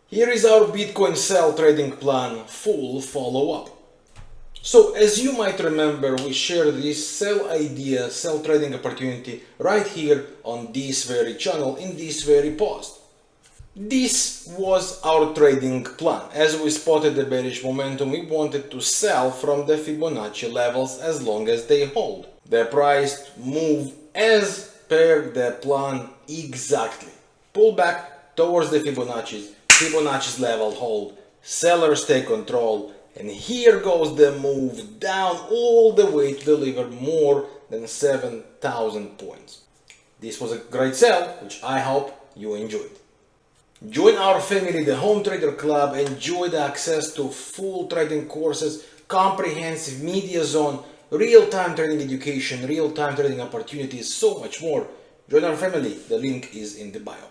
Here is our Bitcoin sell trading plan full follow-up. So as you might remember, we shared this sell idea, sell trading opportunity right here on this very channel in this very post. This was our trading plan. As we spotted the bearish momentum, we wanted to sell from the Fibonacci levels as long as they hold. The price move as per the plan exactly. Pull back towards the Fibonacci's level hold, sellers take control, and here goes the move down all the way to deliver more than 7,000 points. This was a great sell, which I hope you enjoyed. Join our family, the Home Trader Club, enjoy the access to full trading courses, comprehensive media zone, real-time trading education, real-time trading opportunities, so much more. Join our family, the link is in the bio.